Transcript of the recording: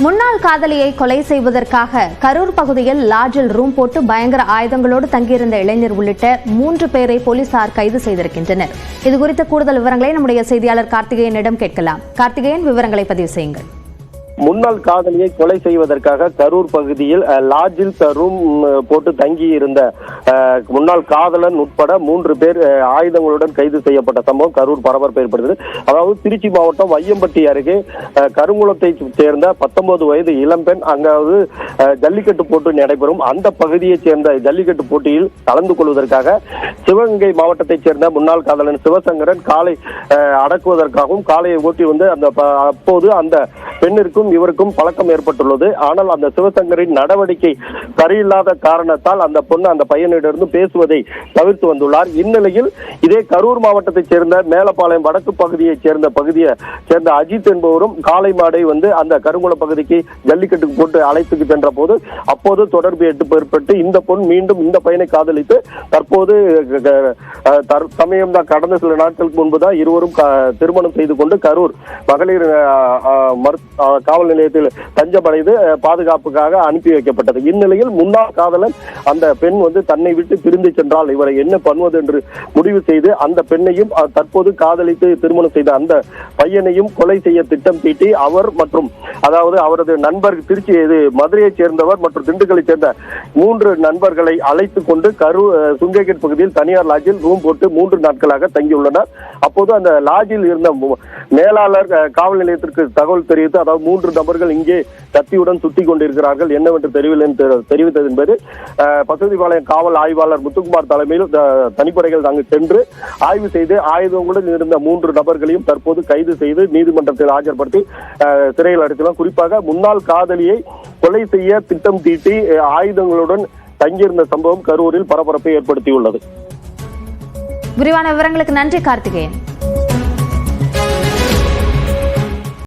முன்னாள் காதலியை கொலை செய்வதற்காக கரூர் பகுதியில் லாட்ஜில் ரூம் போட்டு பயங்கர ஆயுதங்களோடு தங்கியிருந்த இளைஞர் உள்ளிட்ட 3 பேரை போலீசார் கைது செய்திருக்கின்றனர். இதுகுறித்த கூடுதல் விவரங்களை நம்முடைய செய்தியாளர் கார்த்திகேயனிடம் கேட்கலாம். கார்த்திகேயன், விவரங்களை பதிவு செய்யுங்கள். முன்னாள் காதலியை கொலை செய்வதற்காக கரூர் பகுதியில் லாட்ஜில் ரூம் போட்டு தங்கி இருந்த முன்னாள் காதலன் உட்பட 3 பேர் ஆயுதங்களுடன் கைது செய்யப்பட்ட சம்பவம் கரூர் பரபரப்பை ஏற்படுத்தது. அதாவது திருச்சி மாவட்டம் வையம்பட்டி அருகே கருங்குளத்தை சேர்ந்த 19 வயது இளம்பெண் அங்காவது ஜல்லிக்கட்டு போட்டி நடைபெறும் அந்த பகுதியைச் சேர்ந்த ஜல்லிக்கட்டு போட்டியில் கலந்து கொள்வதற்காக சிவகங்கை மாவட்டத்தைச் சேர்ந்த முன்னாள் காதலன் சிவசங்கரன் காலை அடக்குவதற்காகவும் காலையை ஓட்டி வந்து அப்போது அந்த பெண்ணிற்கும் இவருக்கும் பழக்கம் ஏற்பட்டுள்ளது. ஆனால் அந்த சிவசங்கரின் நடவடிக்கை சரியில்லாத காரணத்தால் அந்த பொண்ணு அந்த பையனிடமிருந்து பேசுவதை தவிர்த்து வந்துள்ளார். இந்நிலையில் இதே கரூர் மாவட்டத்தைச் சேர்ந்த மேலப்பாளையம் வடக்கு பகுதியைச் சேர்ந்த அஜித் என்பவரும் காளை மாடை வந்து அந்த கருங்குள பகுதிக்கு ஜல்லிக்கட்டுக்கு போட்டு அழைத்துக்கு சென்ற போது அப்போது தொடர்பு ஏற்பட்டு இந்த பொண் மீண்டும் இந்த பையனை காதலித்து தற்போது சமயம் தான் கடந்த சில நாட்களுக்கு முன்புதான் இருவரும் திருமணம் செய்து கொண்டு கரூர் மகளிர் காவல் நிலையத்தில் தஞ்சமடைந்து பாதுகாப்புக்காக அனுப்பி வைக்கப்பட்டது. இந்நிலையில் முன்னாள் காதலன் அந்த பெண் வந்து தன்னை விட்டு பிரிந்து சென்றால் இவரை என்ன பண்ணுவது என்று முடிவு செய்து அந்த பெண்ணையும் தற்போது காதலித்து திருமணம் செய்த அந்த பையனையும் கொலை செய்ய திட்டம் தீட்டி அவர் மற்றும் அதாவது அவரது நண்பர் மதுரையைச் சேர்ந்தவர் மற்றும் திண்டுக்கலைச் சேர்ந்த 3 நண்பர்களை அழைத்துக் கொண்டு சுங்கேகட் பகுதியில் தனியார் லாட்ஜில் ரூம் போட்டு 3 நாட்களாக தங்கியுள்ளனர். அப்போது அந்த லாட்ஜில் இருந்த மேலாளர் காவல் நிலையத்திற்கு தகவல் தெரிவித்து அதாவது 3 நபர்கள் இங்கே கத்தியுடன் சுட்டிக் கொண்டிருக்கிறார்கள் என்னவென்று தெரிவித்தது என்பது பசுதிபாளையம் காவல் ஆய்வாளர் முத்துக்குமார் தலைமையில் தனிப்படைகள் அங்கு சென்று ஆய்வு செய்து ஆயுதங்களுடன் இருந்த 3 நபர்களையும் தற்போது கைது செய்து நீதிமன்றத்தில் ஆஜர்படுத்தி சிறையில் அடைத்துள்ளனர். குறிப்பாக முன்னாள் காதலியை கொலை செய்ய திட்டம் தீட்டி ஆயுதங்களுடன் தங்கியிருந்த சம்பவம் கரூரில் பரபரப்பை ஏற்படுத்தியுள்ளது. விரிவான விவரங்களுக்கு நன்றி கார்த்திகேயன்.